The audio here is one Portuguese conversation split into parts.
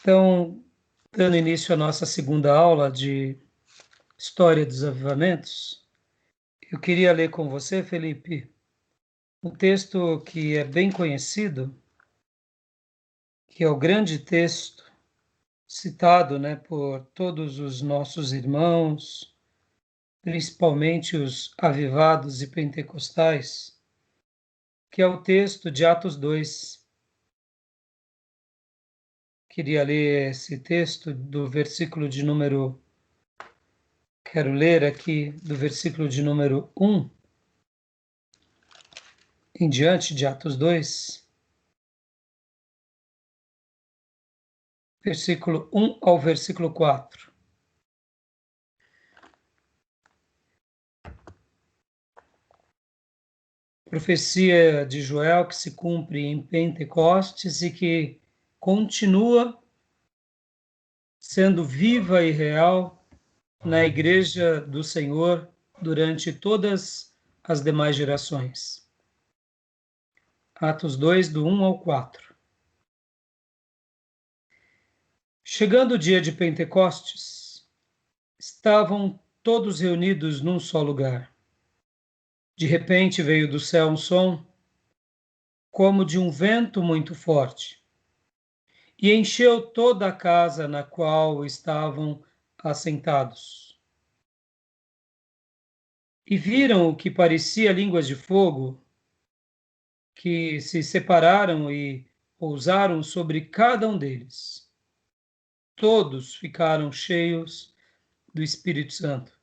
Então, dando início à nossa segunda aula de História dos Avivamentos, eu queria ler com você, Felipe, um texto que é bem conhecido, que é o grande texto citado, por todos os nossos irmãos, principalmente os avivados e pentecostais, que é o texto de Atos 2. Queria ler esse texto do versículo de número... Quero ler aqui do versículo de número 1 em diante, de Atos 2, versículo 1 ao versículo 4. Profecia de Joel que se cumpre em Pentecostes e que continua sendo viva e real na Igreja do Senhor durante todas as demais gerações. Atos 2, do 1 ao 4. Chegando o dia de Pentecostes, estavam todos reunidos num só lugar. De repente veio do céu um som, como de um vento muito forte, e encheu toda a casa na qual estavam assentados. E viram o que parecia línguas de fogo, que se separaram e pousaram sobre cada um deles. Todos ficaram cheios do Espírito Santo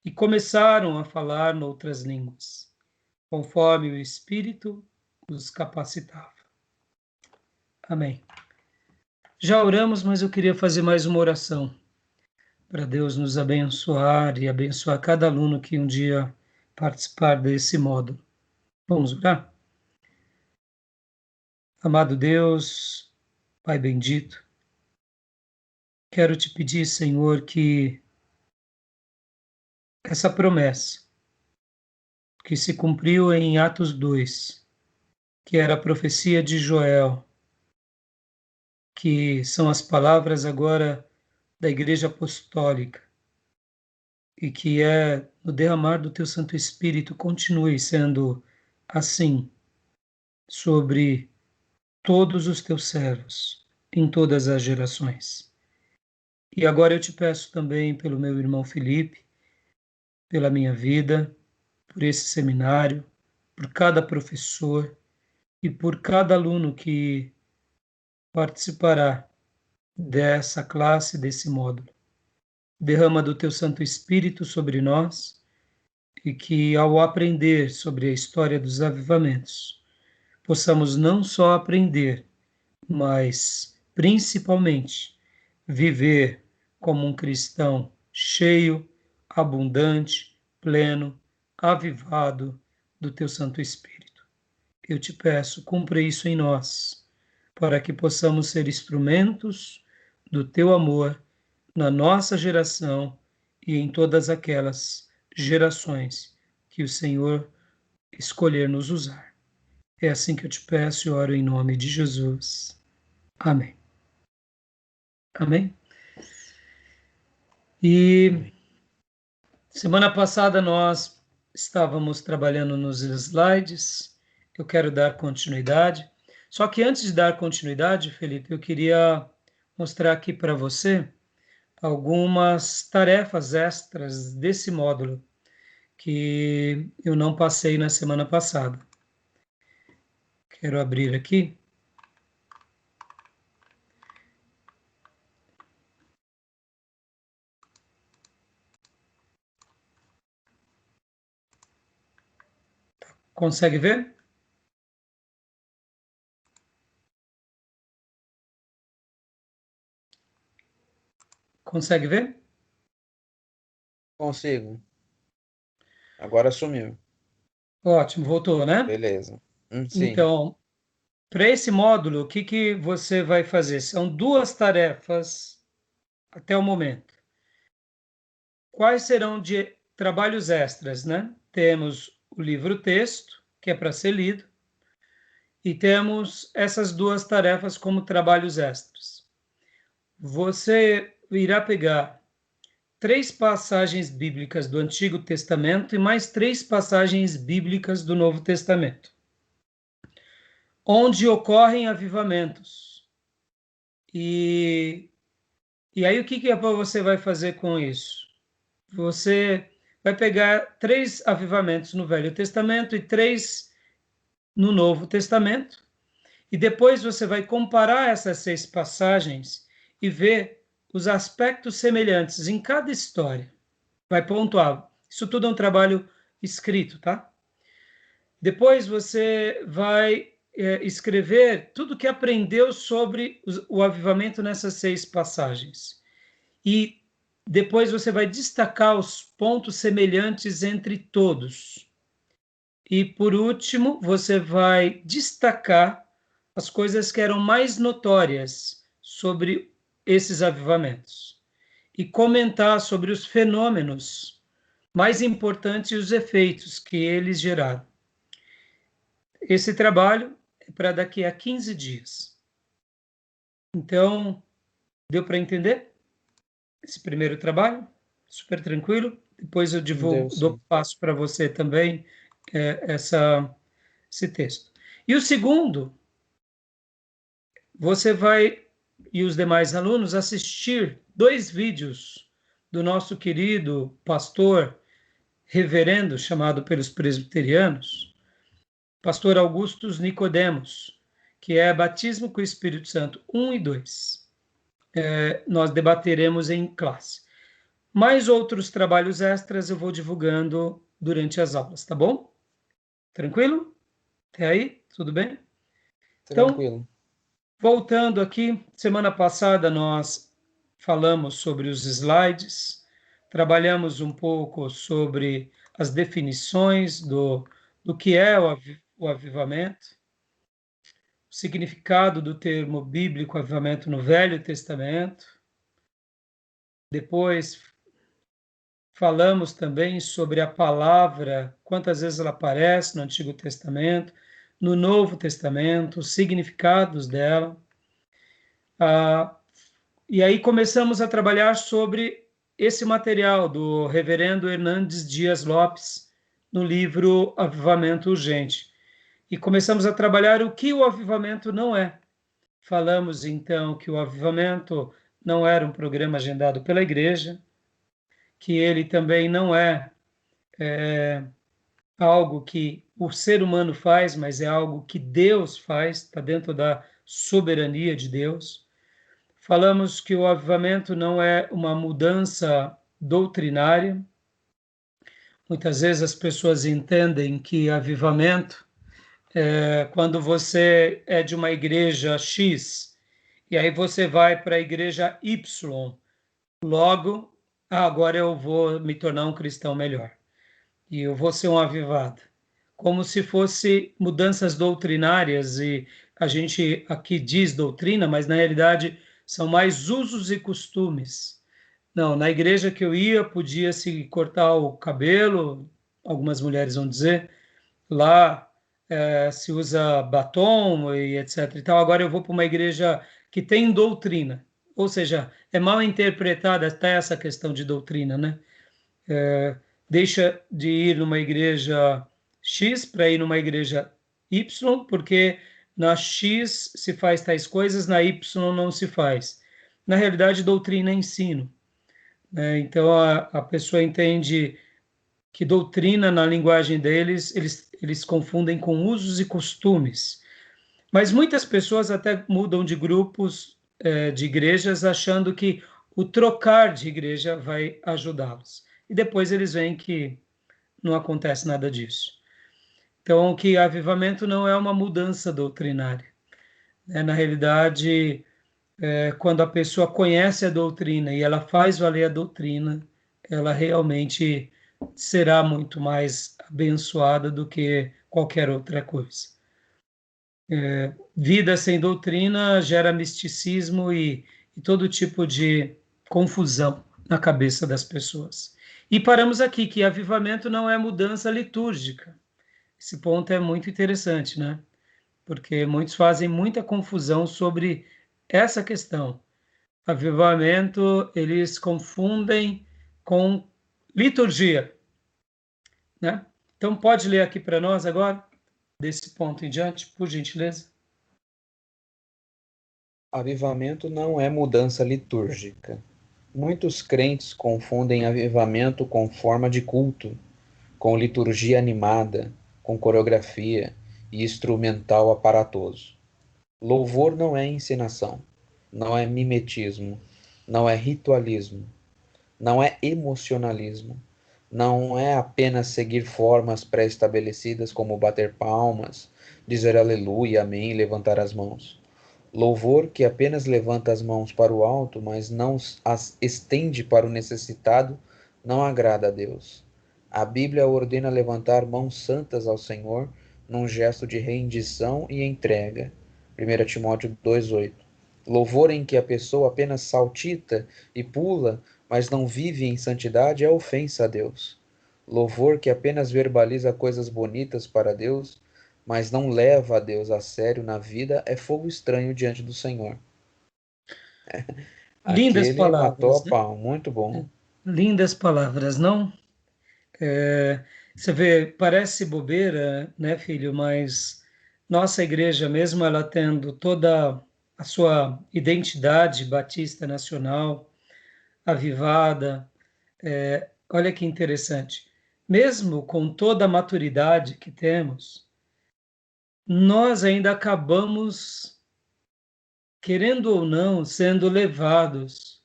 e começaram a falar noutras línguas, conforme o Espírito os capacitava. Amém. Já oramos, mas eu queria fazer mais uma oração para Deus nos abençoar e abençoar cada aluno que um dia participar desse módulo. Vamos orar? Amado Deus, Pai bendito, quero te pedir, Senhor, que essa promessa que se cumpriu em Atos 2, que era a profecia de Joel, que são as palavras agora da Igreja Apostólica, e que é no derramar do Teu Santo Espírito, continue sendo assim sobre todos os Teus servos, em todas as gerações. E agora eu te peço também pelo meu irmão Felipe, pela minha vida, por esse seminário, por cada professor e por cada aluno que participará dessa classe, desse módulo. Derrama do Teu Santo Espírito sobre nós e que, ao aprender sobre a história dos avivamentos, possamos não só aprender, mas, principalmente, viver como um cristão cheio, abundante, pleno, avivado do Teu Santo Espírito. Eu te peço, cumpra isso em nós, para que possamos ser instrumentos do Teu amor na nossa geração e em todas aquelas gerações que o Senhor escolher nos usar. É assim que eu te peço e oro em nome de Jesus. Amém. Amém? E semana passada nós estávamos trabalhando nos slides, eu quero dar continuidade. Só que antes de dar continuidade, Felipe, eu queria mostrar aqui para você algumas tarefas extras desse módulo que eu não passei na semana passada. Quero abrir aqui. Consegue ver? Consegue ver? Consigo. Agora sumiu. Ótimo, voltou, né? Beleza. Sim. Então, para esse módulo, o que você vai fazer? São duas tarefas até o momento. Quais serão de trabalhos extras, né? Temos o livro-texto, que é para ser lido, e temos essas duas tarefas como trabalhos extras. você irá pegar 3 passagens bíblicas do Antigo Testamento e mais 3 passagens bíblicas do Novo Testamento, onde ocorrem avivamentos. E aí o que você vai fazer com isso? Você vai pegar 3 avivamentos no Velho Testamento e 3 no Novo Testamento, e depois você vai comparar essas 6 passagens e ver os aspectos semelhantes em cada história. Vai pontuar. Isso tudo é um trabalho escrito, tá? Depois você vai escrever tudo que aprendeu sobre o avivamento nessas 6 passagens. E depois você vai destacar os pontos semelhantes entre todos. E por último, você vai destacar as coisas que eram mais notórias sobre esses avivamentos e comentar sobre os fenômenos mais importantes e os efeitos que eles geraram. Esse trabalho é para daqui a 15 dias. Então, deu para entender esse primeiro trabalho? Super tranquilo. Depois eu divulgo, passo para você também esse texto. E o segundo, você vai, e os demais alunos, assistir 2 vídeos do nosso querido pastor reverendo, chamado pelos presbiterianos, pastor Augustus Nicodemos, que é Batismo com o Espírito Santo 1 e 2. Nós debateremos em classe. Mais outros trabalhos extras eu vou divulgando durante as aulas, tá bom? Tranquilo? Até aí? Tudo bem? Tranquilo. Então, voltando aqui, semana passada nós falamos sobre os slides, trabalhamos um pouco sobre as definições do que é o avivamento, o significado do termo bíblico avivamento no Velho Testamento. Depois falamos também sobre a palavra, quantas vezes ela aparece no Antigo Testamento, no Novo Testamento, os significados dela. E aí começamos a trabalhar sobre esse material do reverendo Hernandes Dias Lopes, no livro Avivamento Urgente. E começamos a trabalhar o que o avivamento não é. Falamos, então, que o avivamento não era um programa agendado pela igreja, que ele também não é algo que o ser humano faz, mas é algo que Deus faz, está dentro da soberania de Deus. Falamos que o avivamento não é uma mudança doutrinária. Muitas vezes as pessoas entendem que avivamento é quando você é de uma igreja X e aí você vai para a igreja Y, logo, agora eu vou me tornar um cristão melhor e eu vou ser um avivado. Como se fosse mudanças doutrinárias, e a gente aqui diz doutrina, mas na realidade são mais usos e costumes. Não, na igreja que eu ia, podia-se cortar o cabelo, algumas mulheres vão dizer, lá se usa batom e etc. Então, agora eu vou para uma igreja que tem doutrina, ou seja, é mal interpretada até essa questão de doutrina, né? Deixa de ir numa igreja X para ir numa igreja Y, porque na X se faz tais coisas, na Y não se faz. Na realidade, doutrina é ensino, né? Então, a pessoa entende que doutrina, na linguagem deles, eles confundem com usos e costumes. Mas muitas pessoas até mudam de grupos de igrejas achando que o trocar de igreja vai ajudá-los. E depois eles veem que não acontece nada disso. Então, que avivamento não é uma mudança doutrinária. Na realidade, quando a pessoa conhece a doutrina e ela faz valer a doutrina, ela realmente será muito mais abençoada do que qualquer outra coisa. Vida sem doutrina gera misticismo e todo tipo de confusão na cabeça das pessoas. E paramos aqui, que avivamento não é mudança litúrgica. Esse ponto é muito interessante, né? Porque muitos fazem muita confusão sobre essa questão. Avivamento, eles confundem com liturgia, né? Então, pode ler aqui para nós agora, desse ponto em diante, por gentileza? Avivamento não é mudança litúrgica. Muitos crentes confundem avivamento com forma de culto, com liturgia animada, com coreografia e instrumental aparatoso. Louvor não é encenação, não é mimetismo, não é ritualismo, não é emocionalismo, não é apenas seguir formas pré-estabelecidas como bater palmas, dizer aleluia, amém e levantar as mãos. Louvor que apenas levanta as mãos para o alto, mas não as estende para o necessitado, não agrada a Deus. A Bíblia ordena levantar mãos santas ao Senhor num gesto de rendição e entrega. 1 Timóteo 2:8. Louvor em que a pessoa apenas saltita e pula, mas não vive em santidade, é ofensa a Deus. Louvor que apenas verbaliza coisas bonitas para Deus, mas não leva a Deus a sério na vida, é fogo estranho diante do Senhor. Lindas Aquele matou a palavras, né? pau, muito bom. Lindas palavras, não? Você vê, parece bobeira, né, filho? Mas nossa igreja, mesmo ela tendo toda a sua identidade batista nacional, avivada, olha que interessante. Mesmo com toda a maturidade que temos, nós ainda acabamos, querendo ou não, sendo levados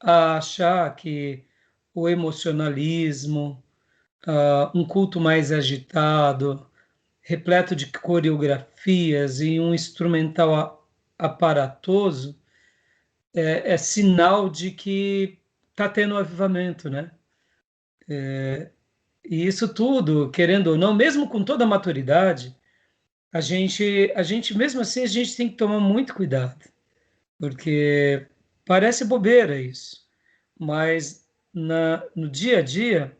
a achar que o emocionalismo, um culto mais agitado, repleto de coreografias e um instrumental aparatoso, é sinal de que está tendo um avivamento, né? E isso tudo, querendo ou não, mesmo com toda a maturidade, a gente mesmo assim, a gente tem que tomar muito cuidado, porque parece bobeira isso, mas no dia a dia,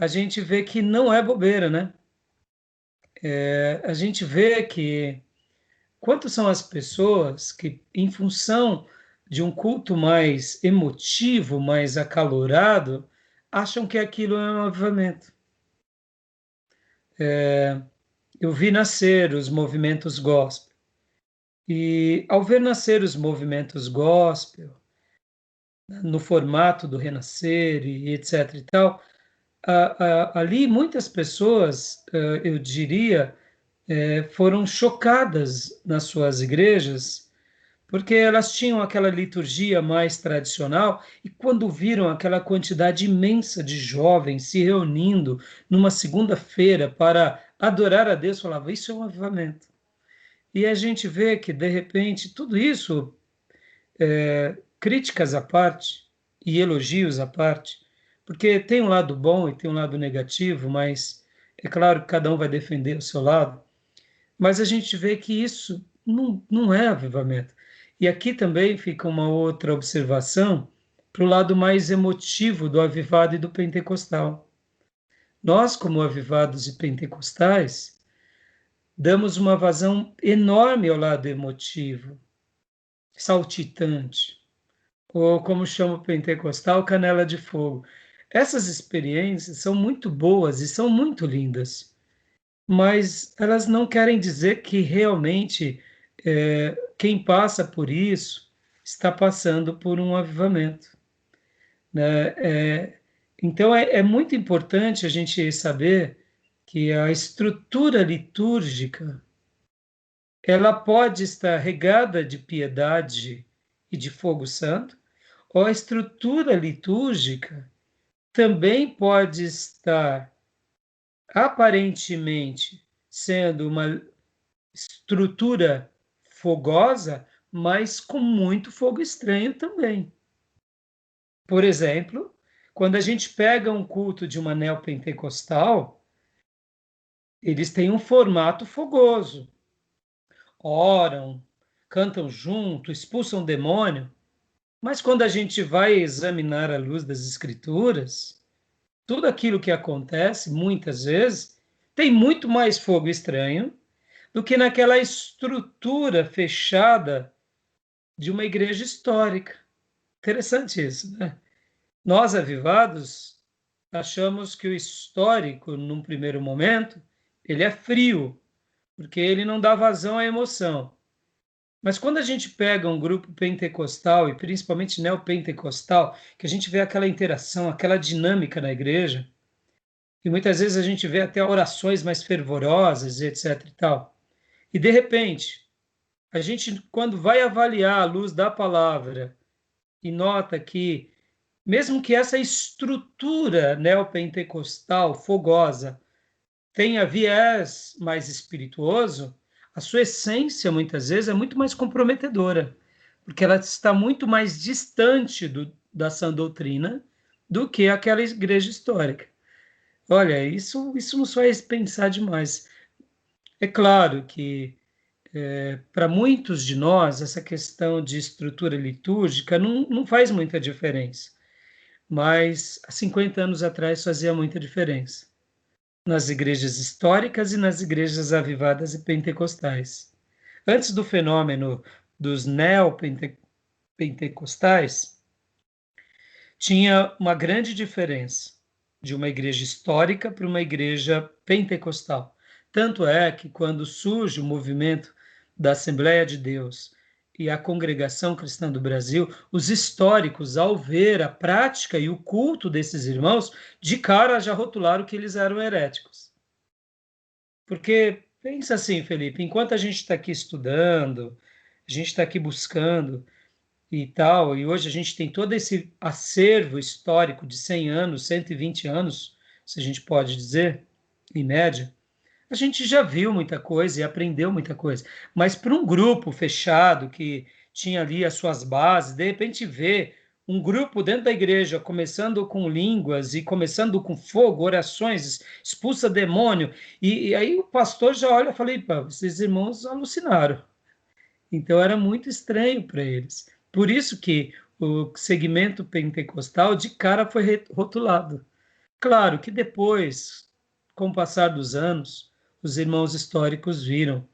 a gente vê que não é bobeira, né? A gente vê que quantas são as pessoas que, em função de um culto mais emotivo, mais acalorado, acham que aquilo é um avivamento. Eu vi nascer os movimentos gospel. E ao ver nascer os movimentos gospel, no formato do Renascer e etc e tal, ali muitas pessoas, eu diria, foram chocadas nas suas igrejas, porque elas tinham aquela liturgia mais tradicional e quando viram aquela quantidade imensa de jovens se reunindo numa segunda-feira para adorar a Deus, falavam, isso é um avivamento. E a gente vê que, de repente, tudo isso, críticas à parte e elogios à parte, porque tem um lado bom e tem um lado negativo, mas é claro que cada um vai defender o seu lado. Mas a gente vê que isso não é avivamento. E aqui também fica uma outra observação para o lado mais emotivo do avivado e do pentecostal. Nós, como avivados e pentecostais, damos uma vazão enorme ao lado emotivo, saltitante, ou como chama o pentecostal, canela de fogo. Essas experiências são muito boas e são muito lindas, mas elas não querem dizer que realmente quem passa por isso está passando por um avivamento, né? Então é muito importante a gente saber que a estrutura litúrgica ela pode estar regada de piedade e de fogo santo, ou a estrutura litúrgica também pode estar aparentemente sendo uma estrutura fogosa, mas com muito fogo estranho também. Por exemplo, quando a gente pega um culto de uma neopentecostal, eles têm um formato fogoso. Oram, cantam junto, expulsam demônio, mas quando a gente vai examinar à luz das escrituras, tudo aquilo que acontece, muitas vezes, tem muito mais fogo estranho do que naquela estrutura fechada de uma igreja histórica. Interessante isso, né? Nós, avivados, achamos que o histórico, num primeiro momento, ele é frio, porque ele não dá vazão à emoção. Mas quando a gente pega um grupo pentecostal, e principalmente neopentecostal, que a gente vê aquela interação, aquela dinâmica na igreja, e muitas vezes a gente vê até orações mais fervorosas, etc e tal. E de repente, a gente, quando vai avaliar à luz da palavra, e nota que, mesmo que essa estrutura neopentecostal fogosa tenha viés mais espirituoso, a sua essência, muitas vezes, é muito mais comprometedora, porque ela está muito mais distante da sã doutrina do que aquela igreja histórica. Olha, isso nos faz pensar demais. É claro que, para muitos de nós, essa questão de estrutura litúrgica não faz muita diferença, mas há 50 anos atrás fazia muita diferença nas igrejas históricas e nas igrejas avivadas e pentecostais. Antes do fenômeno dos neopentecostais, tinha uma grande diferença de uma igreja histórica para uma igreja pentecostal. Tanto é que, quando surge o movimento da Assembleia de Deus e a Congregação Cristã do Brasil, os históricos, ao ver a prática e o culto desses irmãos, de cara já rotularam que eles eram heréticos. Porque pensa assim, Felipe, enquanto a gente está aqui estudando, a gente está aqui buscando e tal, e hoje a gente tem todo esse acervo histórico de 100 anos, 120 anos, se a gente pode dizer, em média, a gente já viu muita coisa e aprendeu muita coisa. Mas para um grupo fechado que tinha ali as suas bases, de repente vê um grupo dentro da igreja começando com línguas e começando com fogo, orações, expulsa demônio, e aí o pastor já olha e fala: "Pá, esses irmãos alucinaram." Então era muito estranho para eles. Por isso que o segmento pentecostal de cara foi rotulado. Claro que depois, com o passar dos anos, os irmãos históricos viram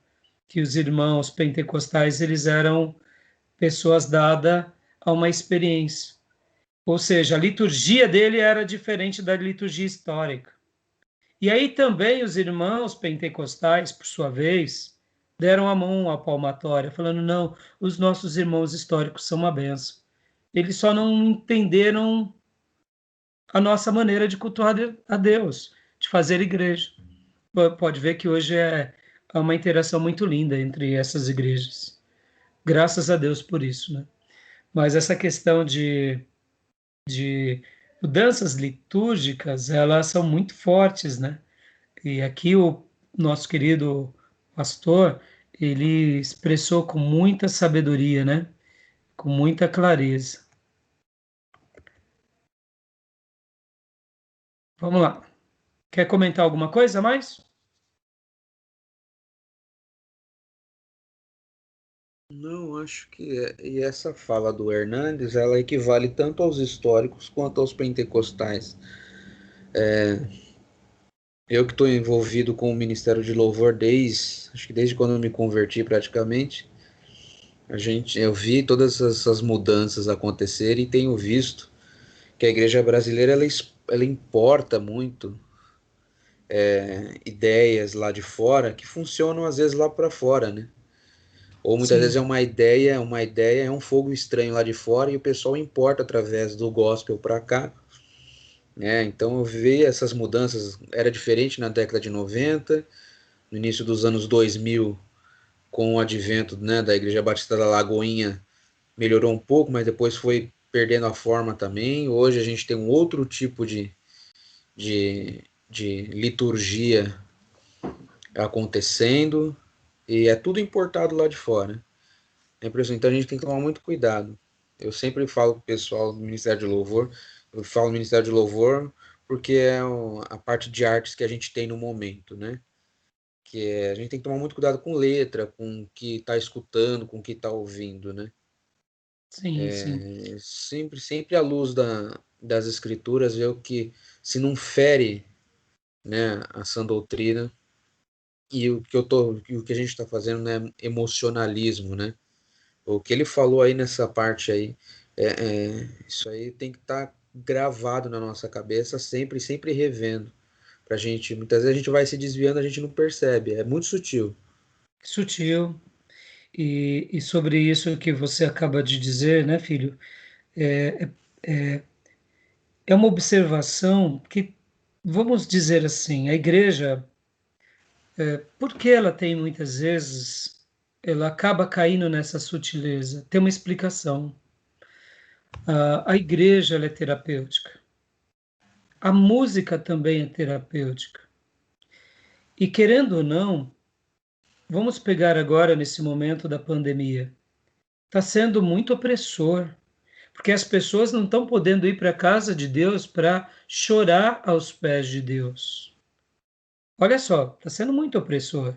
que os irmãos pentecostais eles eram pessoas dadas a uma experiência. Ou seja, a liturgia dele era diferente da liturgia histórica. E aí também os irmãos pentecostais, por sua vez, deram a mão à palmatória, falando: não, os nossos irmãos históricos são uma benção. Eles só não entenderam a nossa maneira de cultuar a Deus, de fazer igreja. Pode ver que hoje é uma interação muito linda entre essas igrejas. Graças a Deus por isso, né? Mas essa questão de mudanças litúrgicas, elas são muito fortes, né? E aqui o nosso querido pastor, ele expressou com muita sabedoria, né? Com muita clareza. Vamos lá. Quer comentar alguma coisa a mais? Não, acho que e essa fala do Hernandes, ela equivale tanto aos históricos quanto aos pentecostais. Eu que estou envolvido com o Ministério de Louvor acho que desde quando eu me converti praticamente, eu vi todas essas mudanças acontecerem e tenho visto que a igreja brasileira ela importa muito ideias lá de fora que funcionam às vezes lá para fora, né? Ou muitas vezes Sim, uma ideia é um fogo estranho lá de fora e o pessoal importa através do gospel para cá, né? Então eu vi essas mudanças, era diferente na década de 90, no início dos anos 2000, com o advento, né, da Igreja Batista da Lagoinha, melhorou um pouco, mas depois foi perdendo a forma também. Hoje a gente tem um outro tipo de, de liturgia acontecendo e é tudo importado lá de fora. É impressionante. Então a gente tem que tomar muito cuidado. Eu sempre falo pro pessoal do Ministério de Louvor, eu falo Ministério de Louvor porque é a parte de artes que a gente tem no momento, né? A gente tem que tomar muito cuidado com letra, com o que está escutando, com o que está ouvindo, né? sim, sim. Sempre à luz das escrituras, ver o que, se não fere, né, a sã doutrina, e o que a gente está fazendo, né, emocionalismo, né? O que ele falou aí nessa parte aí, isso aí tem que estar gravado na nossa cabeça sempre, sempre revendo. Pra gente, muitas vezes a gente vai se desviando, a gente não percebe, é muito sutil. Sutil. E sobre isso que você acaba de dizer, né, filho? É, é uma observação que, vamos dizer assim, a igreja, por que ela tem muitas vezes, ela acaba caindo nessa sutileza? Tem uma explicação. A igreja ela é terapêutica. A música também é terapêutica. E querendo ou não, vamos pegar agora nesse momento da pandemia. Está sendo muito opressor, porque as pessoas não estão podendo ir para a casa de Deus para chorar aos pés de Deus. Olha só, está sendo muito opressor.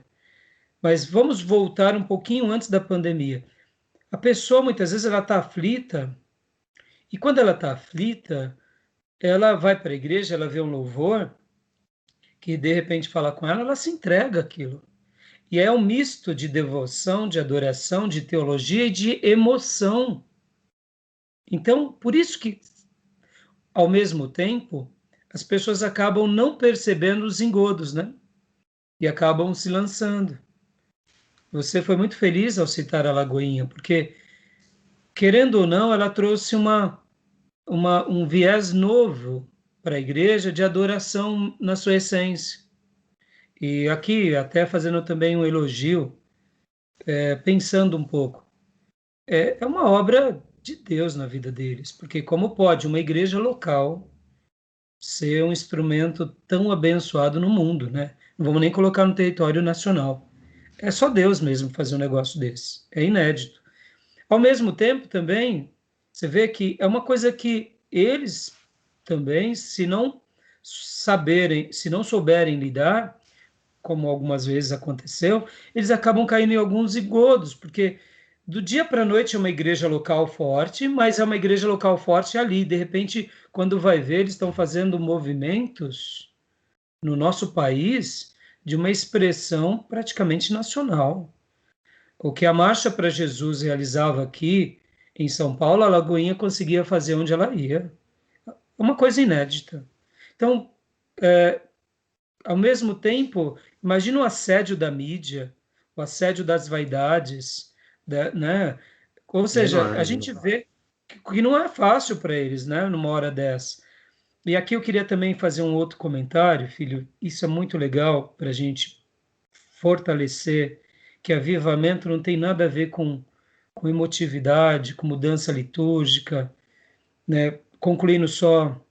Mas vamos voltar um pouquinho antes da pandemia. A pessoa muitas vezes ela está aflita, e quando ela está aflita, ela vai para a igreja, ela vê um louvor que de repente fala com ela, ela se entrega àquilo. E é um misto de devoção, de adoração, de teologia e de emoção. Então, por isso que, ao mesmo tempo, as pessoas acabam não percebendo os engodos, né? E acabam se lançando. Você foi muito feliz ao citar a Lagoinha, porque, querendo ou não, ela trouxe um viés novo para a igreja de adoração na sua essência. E aqui, até fazendo também um elogio, pensando um pouco, é uma obra de Deus na vida deles, porque como pode uma igreja local ser um instrumento tão abençoado no mundo, né? Não vamos nem colocar no território nacional. É só Deus mesmo fazer um negócio desse. É inédito. Ao mesmo tempo, também, você vê que é uma coisa que eles também, se não saberem, se não souberem lidar, como algumas vezes aconteceu, eles acabam caindo em alguns engodos, porque do dia para a noite é uma igreja local forte, mas é uma igreja local forte ali. De repente, quando vai ver, eles estão fazendo movimentos no nosso país de uma expressão praticamente nacional. O que a Marcha para Jesus realizava aqui em São Paulo, a Lagoinha conseguia fazer onde ela ia. É uma coisa inédita. Então, ao mesmo tempo, imagina o assédio da mídia, o assédio das vaidades, né? Ou seja, a Enorme. gente vê que não é fácil para eles, né? Numa hora dessa. E aqui eu queria também fazer um outro comentário, filho. Isso é muito legal para a gente fortalecer que avivamento não tem nada a ver com emotividade, com mudança litúrgica, né? Concluindo só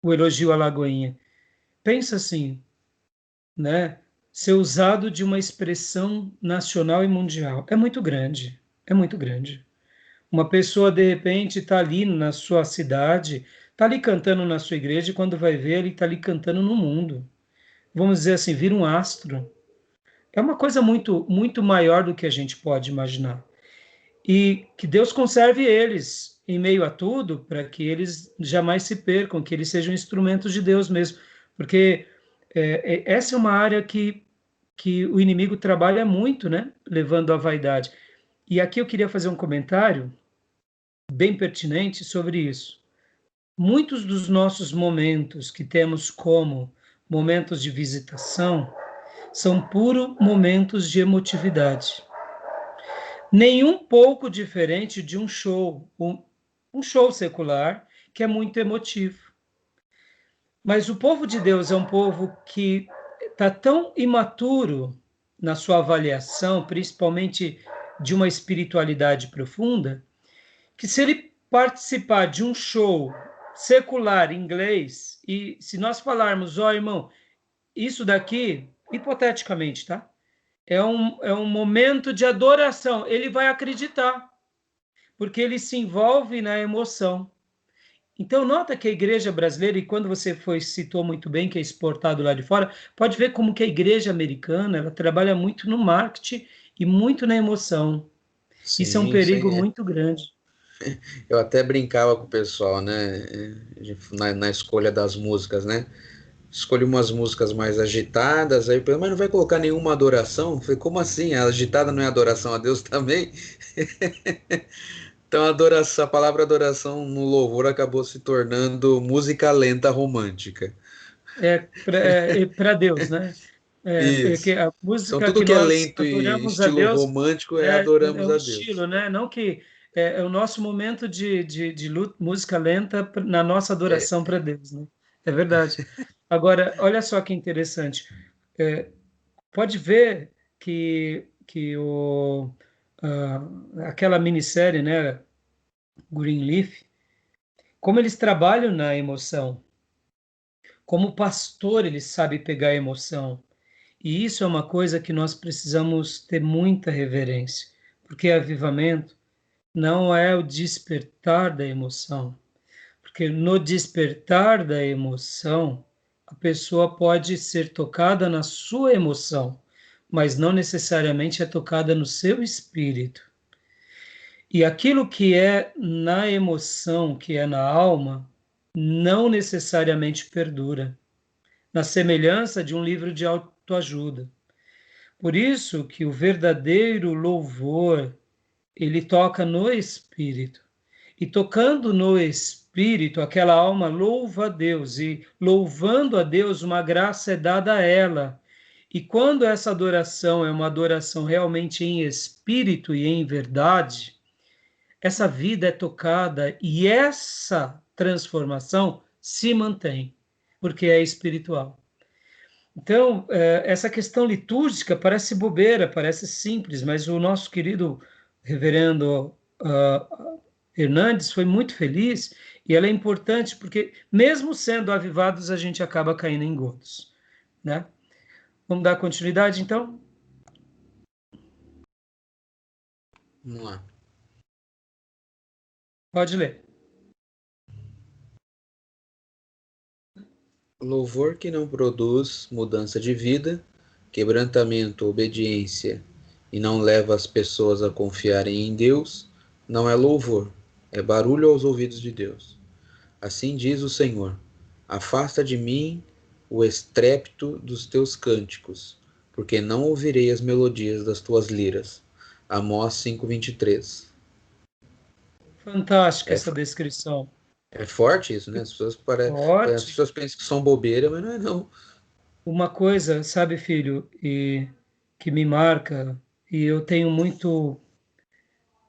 o elogio à Lagoinha. Pensa assim, né? Ser usado de uma expressão nacional e mundial é muito grande, é muito grande. Uma pessoa de repente está ali na sua cidade, está ali cantando na sua igreja, e quando vai ver ele está ali cantando no mundo. Vamos dizer assim, vira um astro. É uma coisa muito muito maior do que a gente pode imaginar. E que Deus conserve eles em meio a tudo, para que eles jamais se percam, que eles sejam instrumentos de Deus mesmo, porque essa é uma área que o inimigo trabalha muito, né? Levando à vaidade. E aqui eu queria fazer um comentário bem pertinente sobre isso. Muitos dos nossos momentos que temos como momentos de visitação são puro momentos de emotividade. Nenhum pouco diferente de um show secular que é muito emotivo. Mas o povo de Deus é um povo que está tão imaturo na sua avaliação, principalmente de uma espiritualidade profunda, que se ele participar de um show secular em inglês, e se nós falarmos, ó irmão, isso daqui, hipoteticamente, tá? É um momento de adoração, ele vai acreditar, porque ele se envolve na emoção. Então, nota que a igreja brasileira, e quando você citou muito bem que é exportado lá de fora, pode ver como que a igreja americana ela trabalha muito no marketing e muito na emoção. Isso é um Sim, isso perigo aí é. muito grande. Eu até brincava com o pessoal, né? Na escolha das músicas, né? escolhi umas músicas mais agitadas, aí mas não vai colocar nenhuma adoração? Eu falei, como assim? A agitada não é adoração a Deus também? Então a palavra adoração no louvor acabou se tornando música lenta romântica. Para Deus, né? Que Isso. a Então música tudo que que é nós lento e adoramos a estilo Deus romântico é é adoramos um a Deus. estilo, né? Não que é o nosso momento de música lenta na nossa É, adoração para Deus, né? É verdade. Agora, olha só que interessante. É, pode ver aquela minissérie, né, Greenleaf, como eles trabalham na emoção. Como pastor, ele sabe pegar a emoção. E isso é uma coisa que nós precisamos ter muita reverência, porque avivamento não é o despertar da emoção, porque no despertar da emoção, a pessoa pode ser tocada na sua emoção, mas não necessariamente é tocada no seu espírito. E aquilo que é na emoção, que é na alma, não necessariamente perdura, na semelhança de um livro de autoajuda. Por isso que o verdadeiro louvor, ele toca no espírito. E tocando no espírito, aquela alma louva a Deus, e louvando a Deus, uma graça é dada a ela. E quando essa adoração é uma adoração realmente em espírito e em verdade, essa vida é tocada e essa transformação se mantém, porque é espiritual. Então, essa questão litúrgica parece bobeira, parece simples, mas o nosso querido reverendo Hernandes foi muito feliz e ela é importante porque, mesmo sendo avivados, a gente acaba caindo em gotos, né? Vamos dar continuidade, então? vamos lá. Pode ler. Louvor que não produz mudança de vida, quebrantamento, obediência e não leva as pessoas a confiarem em Deus, não é louvor, é barulho aos ouvidos de Deus. Assim diz o Senhor: afasta de mim o estrépito dos teus cânticos, porque não ouvirei as melodias das tuas liras. Amós 5:23. Fantástica É, essa descrição. é forte isso, né? As Forte. pessoas pensam que são bobeira, mas não é não. Uma coisa, sabe, filho, e que me marca, e eu tenho muito.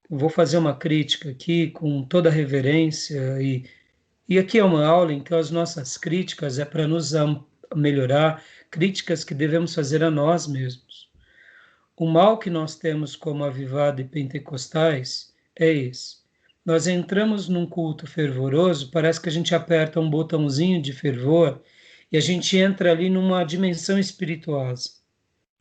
Vou fazer uma crítica aqui com toda reverência e aqui é uma aula, então as nossas críticas é para nos melhorar, críticas que devemos fazer a nós mesmos. O mal que nós temos como avivado e pentecostais é esse. Nós entramos num culto fervoroso, parece que a gente aperta um botãozinho de fervor e a gente entra ali numa dimensão espirituosa.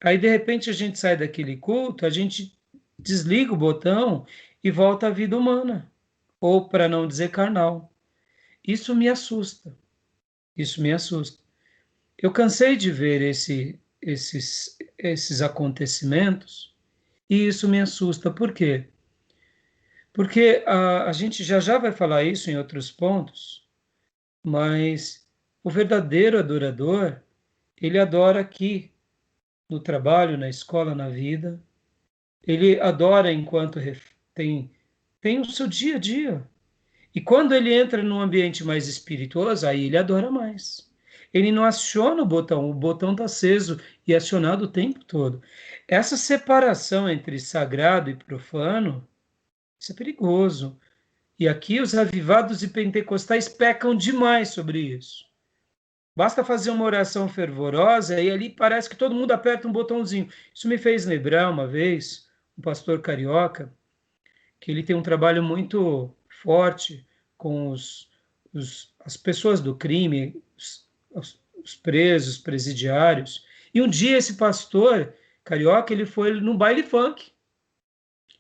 Aí, de repente, a gente sai daquele culto, a gente desliga o botão e volta à vida humana, ou para não dizer carnal. Isso me assusta. Isso me assusta. Eu cansei de ver esses acontecimentos e isso me assusta. Por quê? Porque a gente já vai falar isso em outros pontos, mas o verdadeiro adorador, ele adora aqui, no trabalho, na escola, na vida. Ele adora enquanto tem o seu dia a dia. E quando ele entra num ambiente mais espirituoso, aí ele adora mais. Ele não aciona o botão está aceso e acionado o tempo todo. Essa separação entre sagrado e profano, isso é perigoso. E aqui os avivados e pentecostais pecam demais sobre isso. Basta fazer uma oração fervorosa e ali parece que todo mundo aperta um botãozinho. Isso me fez lembrar uma vez um pastor carioca que ele tem um trabalho muito forte com as pessoas do crime, os presos, presidiários. E um dia esse pastor carioca, ele foi no baile funk.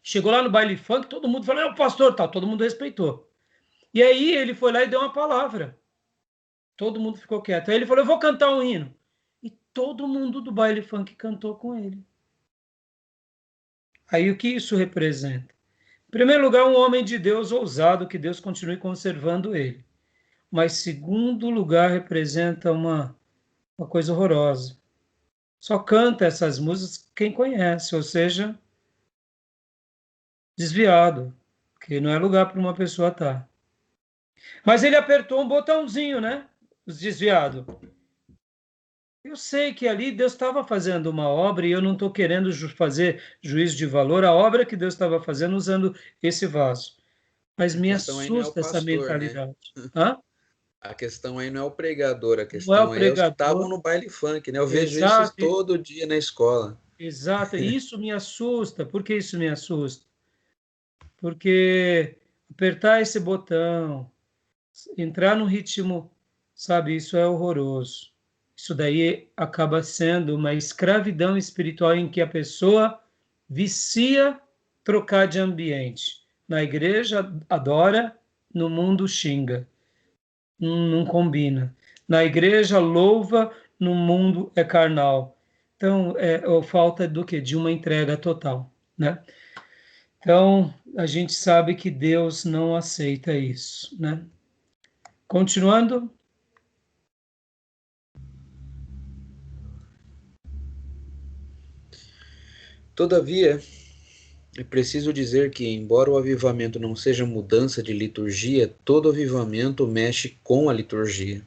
Chegou lá no baile funk, todo mundo falou, é o pastor, tal, todo mundo respeitou. E aí ele foi lá e deu uma palavra. Todo mundo ficou quieto. Aí ele falou, eu vou cantar um hino. E todo mundo do baile funk cantou com ele. Aí o que isso representa? Em primeiro lugar, um homem de Deus ousado, que Deus continue conservando ele. Mas, segundo lugar, representa uma coisa horrorosa. Só canta essas músicas quem conhece, ou seja, desviado, que não é lugar para uma pessoa estar. Mas ele apertou um botãozinho, né? Os desviados. Eu sei que ali Deus estava fazendo uma obra e eu não estou querendo fazer juízo de valor à obra que Deus estava fazendo usando esse vaso. Mas A me questão aí não é o assusta essa pastor, né? mentalidade. Hã? A questão aí não é o pregador, a Não é o questão aí é os que estavam pregador. no baile funk, né? Eu vejo isso Exato, todo dia na escola. exato. E isso me assusta. Por que isso me assusta? Porque apertar esse botão, entrar no ritmo, sabe, isso é horroroso. Isso daí acaba sendo uma escravidão espiritual em que a pessoa vicia trocar de ambiente. Na igreja adora, no mundo xinga. Não combina. Na igreja louva, no mundo é carnal. Então, falta do quê? De uma entrega total, né? Então, a gente sabe que Deus não aceita isso, né? Continuando, Todavia, é preciso dizer que, embora o avivamento não seja mudança de liturgia, todo avivamento mexe com a liturgia.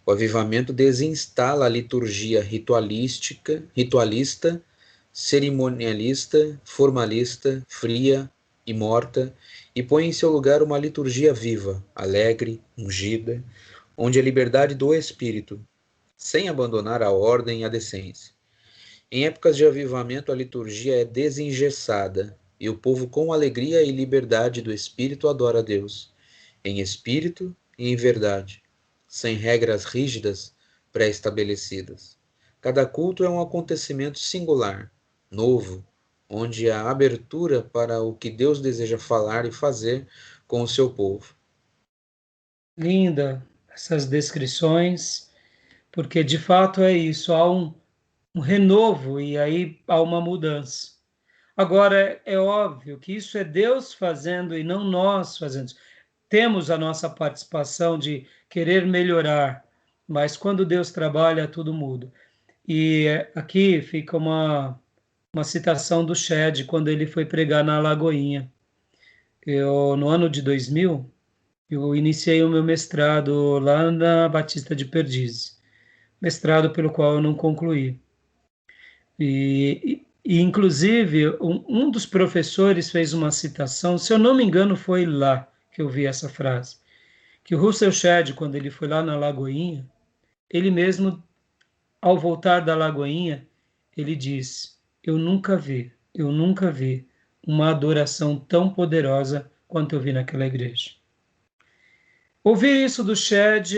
O avivamento desinstala a liturgia ritualista, cerimonialista, formalista, fria e morta e põe em seu lugar uma liturgia viva, alegre, ungida, onde a liberdade do espírito, sem abandonar a ordem e a decência. Em épocas de avivamento, a liturgia é desengessada e o povo, com alegria e liberdade do espírito, adora a Deus, em espírito e em verdade, sem regras rígidas pré-estabelecidas. Cada culto é um acontecimento singular, novo, onde há abertura para o que Deus deseja falar e fazer com o seu povo. linda essas descrições, porque de fato é isso, há um renovo e aí há uma mudança. Agora, é óbvio que isso é Deus fazendo e não nós fazendo. Temos a nossa participação de querer melhorar, mas quando Deus trabalha, tudo muda. E aqui fica uma citação do Shed, quando ele foi pregar na Lagoinha. No ano de 2000, eu iniciei o meu mestrado lá na Batista de Perdizes, mestrado pelo qual eu não concluí. Inclusive, um dos professores fez uma citação, se eu não me engano, foi lá que eu vi essa frase, que o Russell Shedd, quando ele foi lá na Lagoinha, ele mesmo, ao voltar da Lagoinha, ele diz: eu nunca vi uma adoração tão poderosa quanto eu vi naquela igreja. Ouvir isso do Shedd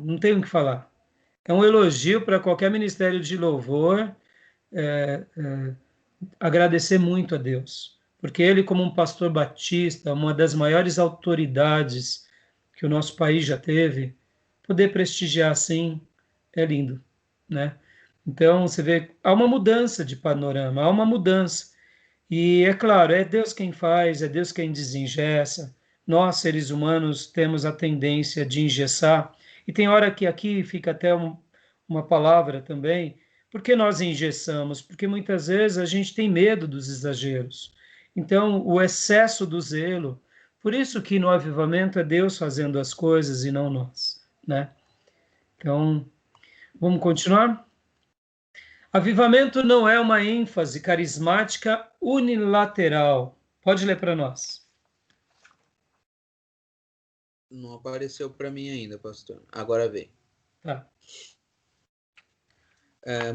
não tenho o que falar. É um elogio para qualquer ministério de louvor, é, é, agradecer muito a Deus, porque ele, como um pastor batista, uma das maiores autoridades que o nosso país já teve, poder prestigiar assim é lindo, né? Então, você vê, há uma mudança de panorama, há uma mudança. E é claro, é Deus quem faz, é Deus quem desengessa. Nós, seres humanos, temos a tendência de engessar. E tem hora que aqui fica até uma palavra também. Por que nós engessamos? Porque muitas vezes a gente tem medo dos exageros. Então, o excesso do zelo. Por isso que no avivamento é Deus fazendo as coisas e não nós, né? Então, vamos continuar? Avivamento não é uma ênfase carismática unilateral. Pode ler para nós. Não apareceu para mim ainda, pastor. Agora vem. Tá.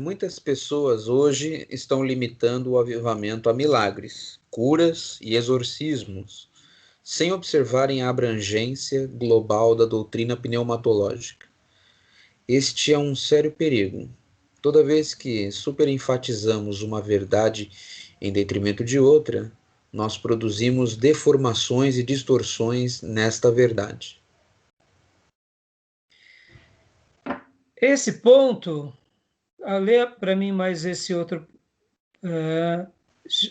Muitas pessoas hoje estão limitando o avivamento a milagres, curas e exorcismos, sem observarem a abrangência global da doutrina pneumatológica. Este é um sério perigo. Toda vez que superenfatizamos uma verdade em detrimento de outra, nós produzimos deformações e distorções nesta verdade. Esse ponto, lê para mim mais esse outro.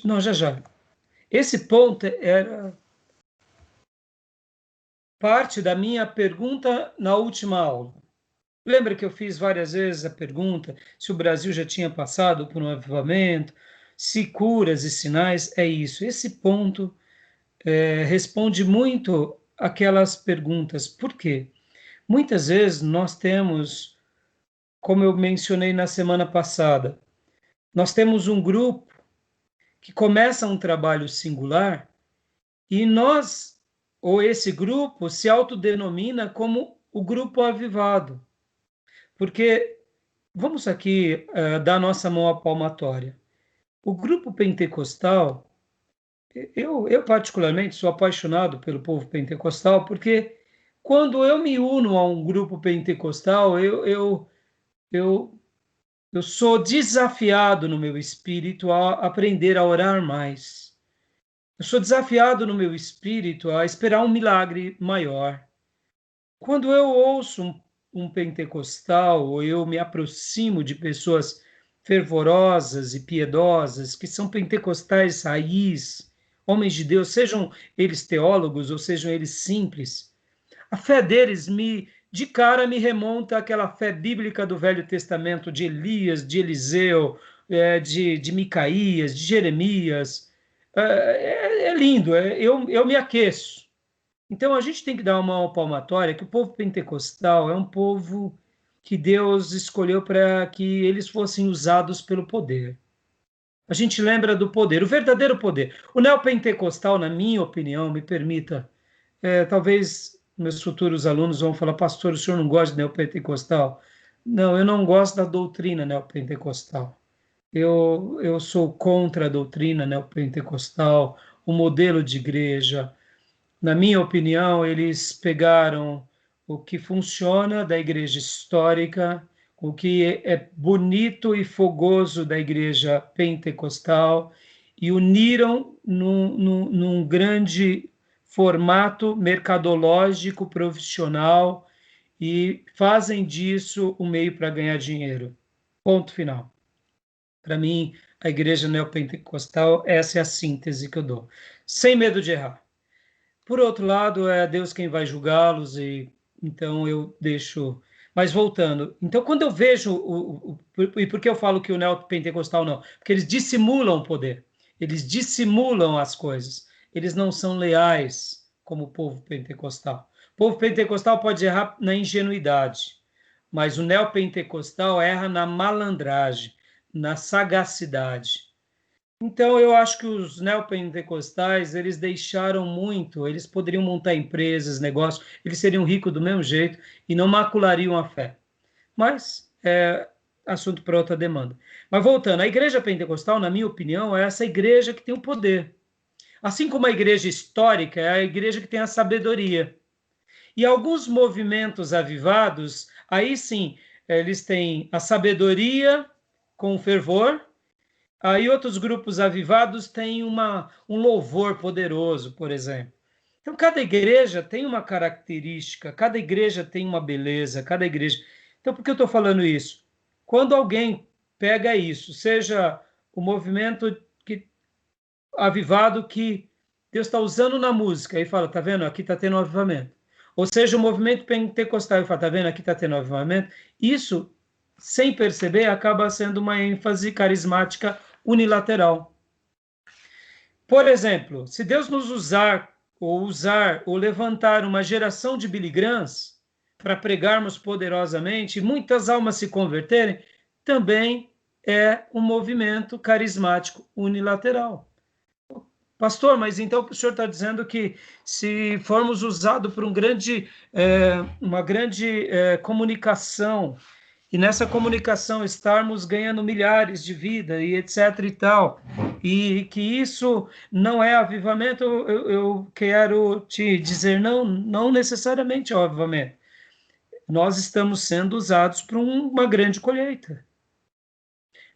Não, já já. Esse ponto era. parte da minha pergunta na última aula. Lembra que eu fiz várias vezes a pergunta se o Brasil já tinha passado por um avivamento, se curas e sinais, é isso. Esse ponto responde muito aquelas perguntas. Por quê? Muitas vezes nós temos, como eu mencionei na semana passada, nós temos um grupo que começa um trabalho singular e nós, ou esse grupo, se autodenomina como o grupo avivado. Porque, vamos aqui dar nossa mão à palmatória. O grupo pentecostal, eu particularmente sou apaixonado pelo povo pentecostal, porque quando eu me uno a um grupo pentecostal, eu, eu sou desafiado no meu espírito a aprender a orar mais. Eu sou desafiado no meu espírito a esperar um milagre maior. Quando eu ouço um pentecostal, ou eu me aproximo de pessoas fervorosas e piedosas, que são pentecostais raiz, homens de Deus, sejam eles teólogos ou sejam eles simples, a fé deles de cara me remonta àquela fé bíblica do Velho Testamento, de Elias, de Eliseu, de Micaías, de Jeremias. É lindo, eu me aqueço. Então a gente tem que dar uma palmatória que o povo pentecostal é um povo que Deus escolheu para que eles fossem usados pelo poder. A gente lembra do poder, o verdadeiro poder. O neopentecostal, na minha opinião, me permita, talvez meus futuros alunos vão falar, pastor, o senhor não gosta de neopentecostal? Não, eu não gosto da doutrina neopentecostal. Eu sou contra a doutrina neopentecostal, o modelo de igreja. Na minha opinião, eles pegaram o que funciona da igreja histórica, o que é bonito e fogoso da igreja pentecostal e uniram num grande formato mercadológico profissional e fazem disso um meio para ganhar dinheiro. Ponto final. Para mim, a igreja neopentecostal, essa é a síntese que eu dou. Sem medo de errar. Por outro lado, é Deus quem vai julgá-los, e então eu deixo. Mas voltando, então quando eu vejo e por que eu falo que o neopentecostal não? Porque eles dissimulam o poder, eles dissimulam as coisas, eles não são leais como o povo pentecostal. O povo pentecostal pode errar na ingenuidade, mas o neopentecostal erra na malandragem, na sagacidade. Então, eu acho que os neopentecostais, eles deixaram muito, eles poderiam montar empresas, negócios, eles seriam ricos do mesmo jeito e não maculariam a fé. Mas é assunto para outra demanda. Mas voltando, a igreja pentecostal, na minha opinião, é essa igreja que tem o poder. Assim como a igreja histórica é a igreja que tem a sabedoria. E alguns movimentos avivados, aí sim, eles têm a sabedoria com fervor. Aí outros grupos avivados têm um louvor poderoso, por exemplo. Então, cada igreja tem uma característica, cada igreja tem uma beleza, cada igreja. Então, por que eu estou falando isso? Quando alguém pega isso, seja o movimento avivado que Deus está usando na música, e fala, tá vendo? Aqui está tendo um avivamento. Ou seja, o movimento pentecostal, e fala, tá vendo? Aqui está tendo um avivamento. Isso, sem perceber, acaba sendo uma ênfase carismática unilateral. Por exemplo, se Deus nos usar ou levantar uma geração de Billy Grahams para pregarmos poderosamente e muitas almas se converterem, também é um movimento carismático unilateral. Pastor, mas então o senhor está dizendo que se formos usados por uma grande comunicação, e nessa comunicação estarmos ganhando milhares de vidas e etc e tal, e que isso não é avivamento, eu quero te dizer, não, não necessariamente é o avivamento. Nós estamos sendo usados para uma grande colheita.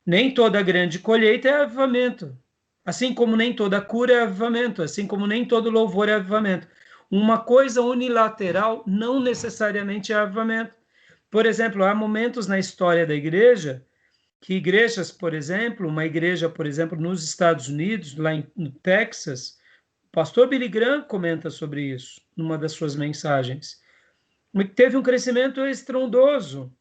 Nem toda grande colheita é avivamento. Assim como nem toda cura é avivamento, assim como nem todo louvor é avivamento. Uma coisa unilateral não necessariamente é avivamento. Por exemplo, há momentos na história da igreja que igrejas, por exemplo, uma igreja, por exemplo, nos Estados Unidos, lá no Texas, pastor Billy Graham comenta sobre isso numa das suas mensagens. Teve um crescimento estrondoso.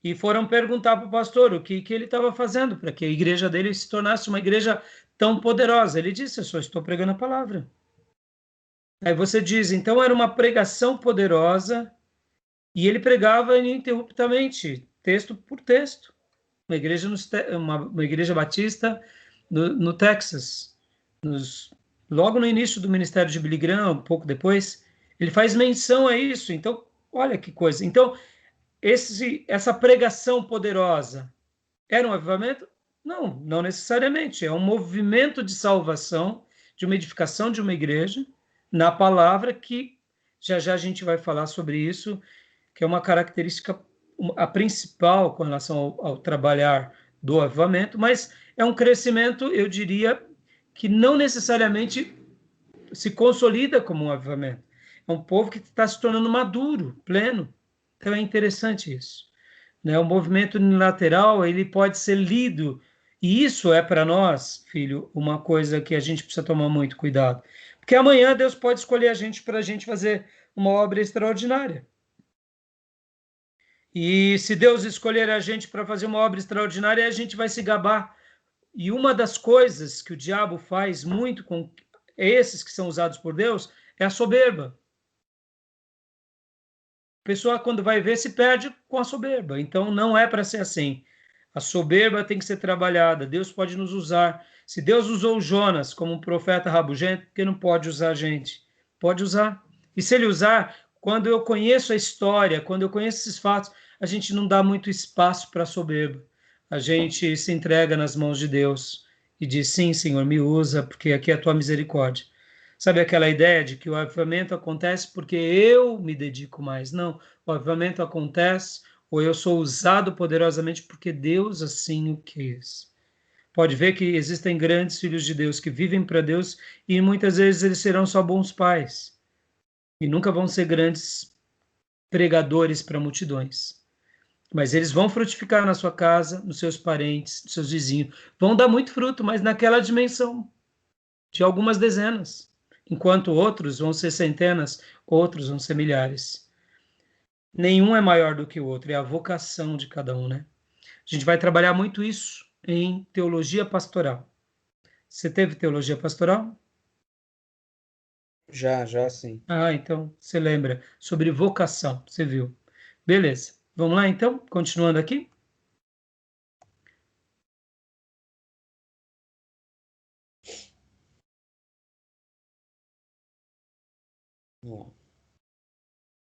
E foram perguntar para o pastor o que ele estava fazendo para que a igreja dele se tornasse uma igreja tão poderosa. Ele disse: eu só estou pregando a palavra. Aí você diz: então era uma pregação poderosa e ele pregava ininterruptamente, texto por texto. Uma igreja batista no Texas, logo no início do ministério de Billy Graham, um pouco depois, ele faz menção a isso. Então, olha que coisa. Então, essa pregação poderosa era um avivamento? Não, não necessariamente. É um movimento de salvação, de uma edificação de uma igreja, na palavra, que já já a gente vai falar sobre isso, que é uma característica, a principal com relação ao trabalhar do avivamento, mas é um crescimento, eu diria, que não necessariamente se consolida como um avivamento. É um povo que está se tornando maduro, pleno. Então é interessante isso. Né? O movimento unilateral, ele pode ser lido, e isso é para nós, filho, uma coisa que a gente precisa tomar muito cuidado. Porque amanhã Deus pode escolher a gente para a gente fazer uma obra extraordinária. E se Deus escolher a gente para fazer uma obra extraordinária, a gente vai se gabar. E uma das coisas que o diabo faz muito com esses que são usados por Deus é a soberba. A pessoa, quando vai ver, se perde com a soberba. Então, não é para ser assim. A soberba tem que ser trabalhada. Deus pode nos usar. Se Deus usou Jonas como um profeta rabugento, por que não pode usar a gente? Pode usar. E se ele usar, quando eu conheço a história, quando eu conheço esses fatos, a gente não dá muito espaço para a soberba. A gente se entrega nas mãos de Deus e diz: sim, Senhor, me usa, porque aqui é a tua misericórdia. Sabe aquela ideia de que o avivamento acontece porque eu me dedico mais? Não, o avivamento acontece ou eu sou usado poderosamente porque Deus assim o quis. Pode ver que existem grandes filhos de Deus que vivem para Deus e muitas vezes eles serão só bons pais e nunca vão ser grandes pregadores para multidões. Mas eles vão frutificar na sua casa, nos seus parentes, nos seus vizinhos. Vão dar muito fruto, mas naquela dimensão de algumas dezenas. Enquanto outros vão ser centenas, outros vão ser milhares. Nenhum é maior do que o outro, é a vocação de cada um, né? A gente vai trabalhar muito isso em teologia pastoral. Você teve teologia pastoral? Já sim. Ah, então você lembra sobre vocação, você viu. Beleza. Vamos lá então, continuando aqui.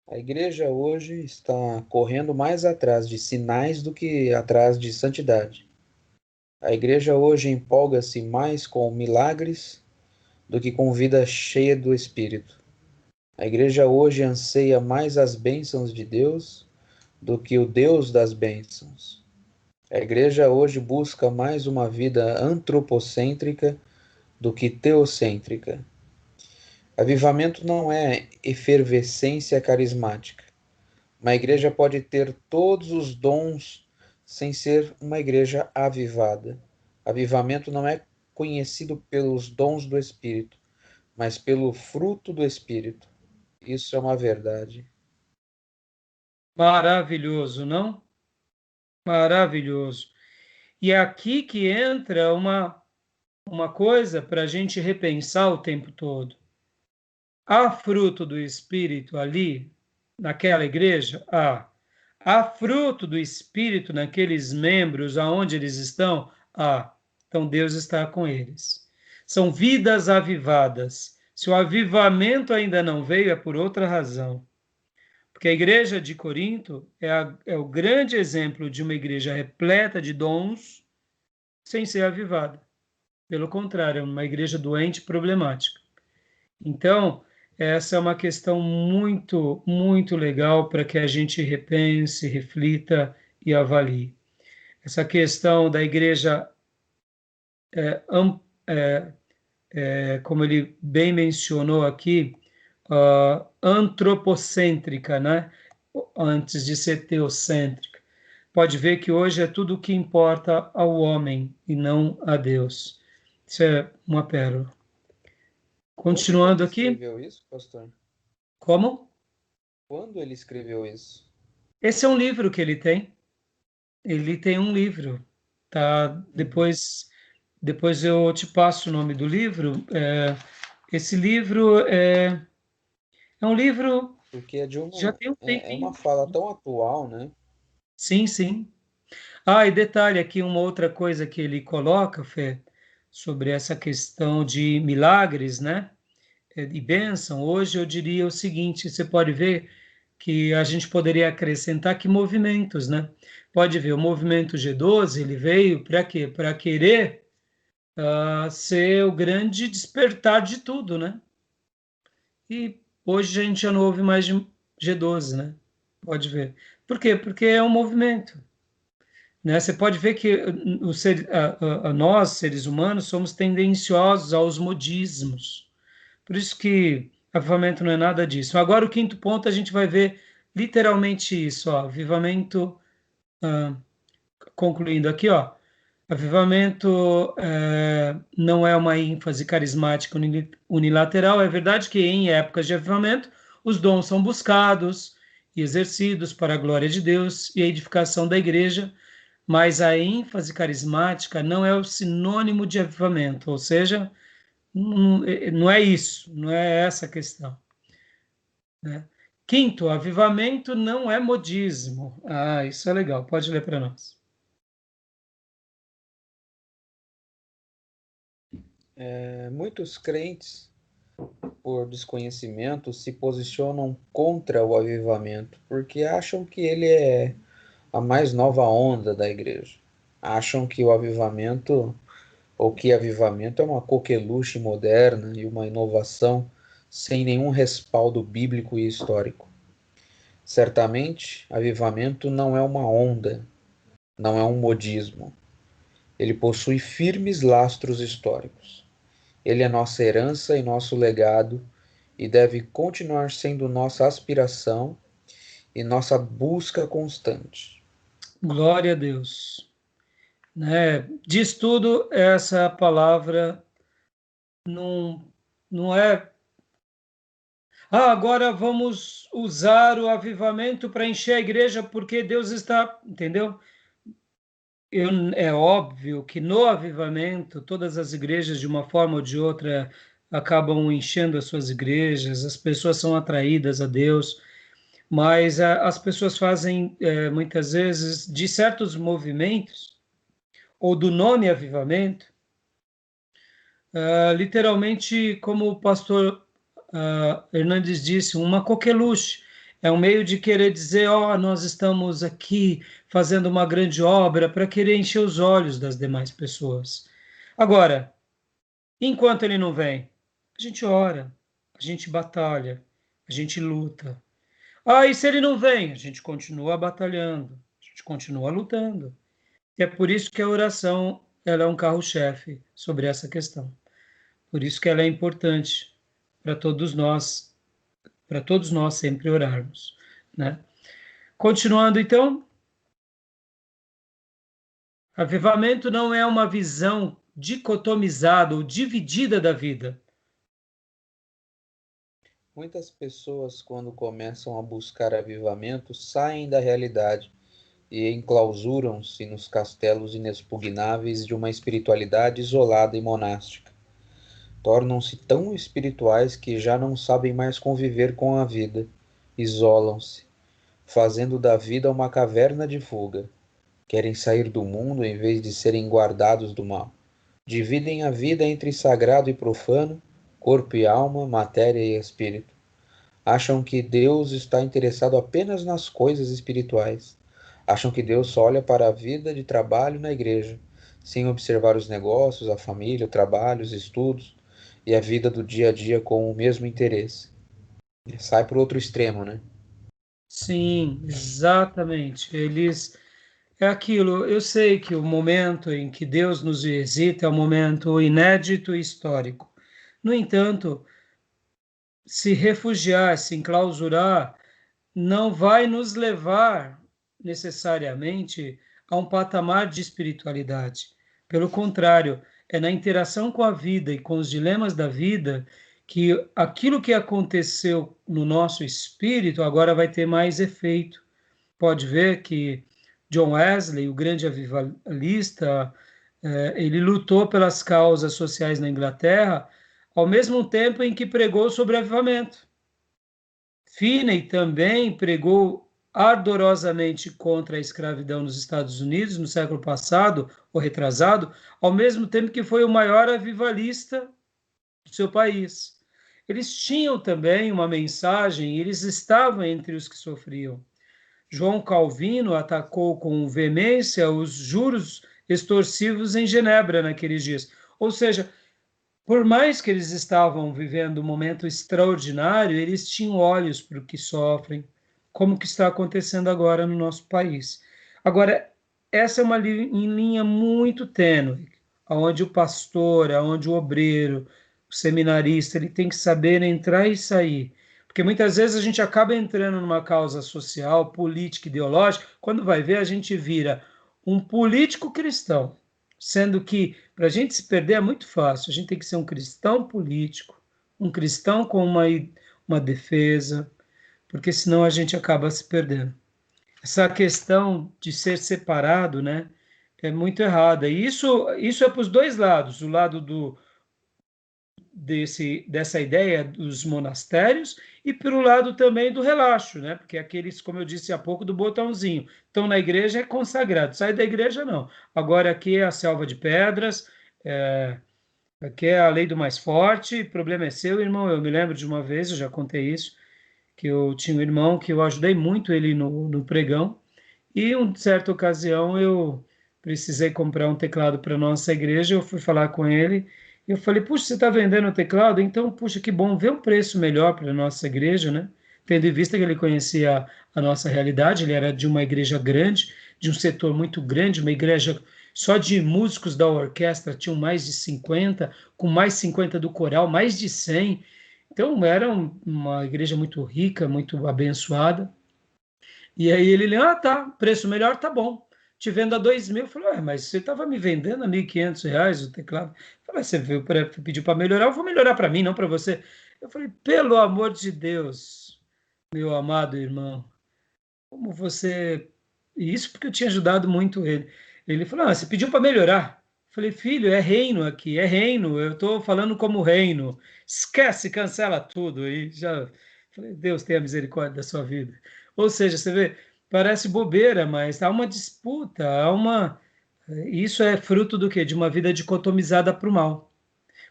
A igreja hoje está correndo mais atrás de sinais do que atrás de santidade. A igreja hoje empolga-se mais com milagres do que com vida cheia do Espírito. A igreja hoje anseia mais as bênçãos de Deus do que o Deus das bênçãos. A igreja hoje busca mais uma vida antropocêntrica do que teocêntrica. Avivamento não é efervescência carismática. Uma igreja pode ter todos os dons sem ser uma igreja avivada. Avivamento não é conhecido pelos dons do Espírito, mas pelo fruto do Espírito. Isso é uma verdade. Maravilhoso, não? Maravilhoso. E é aqui que entra uma coisa para a gente repensar o tempo todo. Há fruto do Espírito ali, naquela igreja? Há. Há fruto do Espírito naqueles membros aonde eles estão? Há. Então Deus está com eles. São vidas avivadas. Se o avivamento ainda não veio, é por outra razão. Porque a igreja de Corinto é o grande exemplo de uma igreja repleta de dons sem ser avivada. Pelo contrário, é uma igreja doente e problemática. Então, essa é uma questão muito, muito legal para que a gente repense, reflita e avalie. Essa questão da igreja, é, como ele bem mencionou aqui, antropocêntrica, né? Antes de ser teocêntrica. Pode ver que hoje é tudo o que importa ao homem e não a Deus. Isso é uma pérola. Continuando Ele aqui. escreveu isso, pastor? Como? Quando ele escreveu isso? Esse é um livro que ele tem. Ele tem um livro, tá? Uhum. Depois eu te passo o nome do livro. Esse livro é um livro Porque é de que já uma, tem um é uma tempinho. fala tão atual, né? Sim, sim. Ah, e detalhe aqui, uma outra coisa que ele coloca, Fê, sobre essa questão de milagres, né? E bênção. Hoje eu diria o seguinte: você pode ver que a gente poderia acrescentar que movimentos, né? Pode ver, o movimento G12, ele veio para quê? Para querer ser o grande despertar de tudo, né? E hoje a gente já não ouve mais de G12, né? Pode ver. Por quê? Porque é um movimento, né? Você pode ver que nós, seres humanos, somos tendenciosos aos modismos. Por isso que avivamento não é nada disso. Agora, o quinto ponto, a gente vai ver literalmente isso, ó, avivamento, concluindo aqui, ó, avivamento não é uma ênfase carismática unilateral. É verdade que em épocas de avivamento, os dons são buscados e exercidos para a glória de Deus e a edificação da igreja, mas a ênfase carismática não é o sinônimo de avivamento, ou seja, não é isso, não é essa a questão, né? Quinto, avivamento não é modismo. Ah, isso é legal, pode ler para nós. Muitos crentes, por desconhecimento, se posicionam contra o avivamento, porque acham que ele é a mais nova onda da igreja. Acham que o avivamento, ou que avivamento é uma coqueluche moderna e uma inovação sem nenhum respaldo bíblico e histórico. Certamente, avivamento não é uma onda, não é um modismo. Ele possui firmes lastros históricos. Ele é nossa herança e nosso legado e deve continuar sendo nossa aspiração e nossa busca constante. Glória a Deus, né? Diz tudo, essa palavra não, não é. Ah, agora vamos usar o avivamento para encher a igreja porque Deus está, entendeu? É óbvio que no avivamento, todas as igrejas, de uma forma ou de outra, acabam enchendo as suas igrejas, as pessoas são atraídas a Deus, mas as pessoas fazem, muitas vezes, de certos movimentos, ou do nome avivamento, literalmente, como o pastor Hernandes disse, uma coqueluche. É um meio de querer dizer, ó, oh, nós estamos aqui fazendo uma grande obra para querer encher os olhos das demais pessoas. Agora, enquanto ele não vem, a gente ora, a gente batalha, a gente luta. Ah, e se ele não vem? A gente continua batalhando, a gente continua lutando. E é por isso que a oração ela é um carro-chefe sobre essa questão. Por isso que ela é importante para todos nós sempre orarmos, né? Continuando então, avivamento não é uma visão dicotomizada ou dividida da vida. Muitas pessoas, quando começam a buscar avivamento, saem da realidade e enclausuram-se nos castelos inexpugnáveis de uma espiritualidade isolada e monástica. Tornam-se tão espirituais que já não sabem mais conviver com a vida, isolam-se, fazendo da vida uma caverna de fuga. Querem sair do mundo em vez de serem guardados do mal. Dividem a vida entre sagrado e profano, corpo e alma, matéria e espírito. Acham que Deus está interessado apenas nas coisas espirituais. Acham que Deus só olha para a vida de trabalho na igreja, sem observar os negócios, a família, o trabalho, os estudos e a vida do dia a dia com o mesmo interesse. Sai para o outro extremo, né? Sim, exatamente. Eles é aquilo. Eu sei que o momento em que Deus nos visita é um momento inédito e histórico. No entanto, se refugiar, se enclausurar, não vai nos levar necessariamente a um patamar de espiritualidade. Pelo contrário, é na interação com a vida e com os dilemas da vida que aquilo que aconteceu no nosso espírito agora vai ter mais efeito. Pode ver que John Wesley, o grande avivalista, ele lutou pelas causas sociais na Inglaterra, ao mesmo tempo em que pregou sobre avivamento. Finney também pregou ardorosamente contra a escravidão nos Estados Unidos no século passado, ou retrasado, ao mesmo tempo que foi o maior avivalista do seu país. Eles tinham também uma mensagem, eles estavam entre os que sofriam. João Calvino atacou com veemência os juros extorsivos em Genebra naqueles dias. Ou seja, por mais que eles estavam vivendo um momento extraordinário, eles tinham olhos para o que sofrem, como que está acontecendo agora no nosso país. Agora, essa é uma linha muito tênue, onde o pastor, onde o obreiro, o seminarista, ele tem que saber entrar e sair. Porque muitas vezes a gente acaba entrando numa causa social, política, ideológica, quando vai ver a gente vira um político cristão, sendo que para a gente se perder é muito fácil, a gente tem que ser um cristão político, um cristão com uma defesa, porque senão a gente acaba se perdendo. Essa questão de ser separado, né, é muito errada. E isso é para os dois lados, o lado dessa ideia dos monastérios e pelo lado também do relaxo, né? Porque aqueles, como eu disse há pouco, do botãozinho. Então, na igreja é consagrado, sai da igreja não. Agora aqui é a selva de pedras, aqui é a lei do mais forte, o problema é seu, irmão. Eu me lembro de uma vez, eu já contei isso, que eu tinha um irmão que eu ajudei muito ele no pregão, e em certa ocasião eu precisei comprar um teclado para nossa igreja, eu fui falar com ele, e eu falei, puxa, você está vendendo o teclado? Então, puxa, que bom, vê um preço melhor para a nossa igreja, né? Tendo em vista que ele conhecia a nossa realidade, ele era de uma igreja grande, de um setor muito grande, uma igreja só de músicos da orquestra tinham mais de 50, com mais 50 do coral, mais de 100. Então, era uma igreja muito rica, muito abençoada. E aí ele, tá, preço melhor, tá bom. Te vendo a 2.000. Eu falei, mas você estava me vendendo a R$ 1.500 o teclado. Eu falei, você pediu para melhorar, eu vou melhorar para mim, não para você. Eu falei, pelo amor de Deus, meu amado irmão, como você... E isso porque eu tinha ajudado muito ele. Ele falou, você pediu para melhorar. Eu falei, filho, é reino aqui, é reino, eu estou falando como reino. Esquece, cancela tudo. E já falei, Deus tenha misericórdia da sua vida. Ou seja, você vê, parece bobeira, mas há uma disputa, há uma... Isso é fruto do quê? De uma vida dicotomizada para o mal.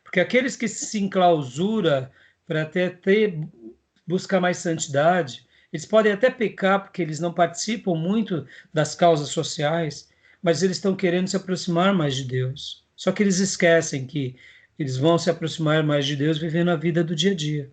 Porque aqueles que se enclausura para até buscar mais santidade, eles podem até pecar porque eles não participam muito das causas sociais, mas eles estão querendo se aproximar mais de Deus. Só que eles esquecem que eles vão se aproximar mais de Deus vivendo a vida do dia a dia.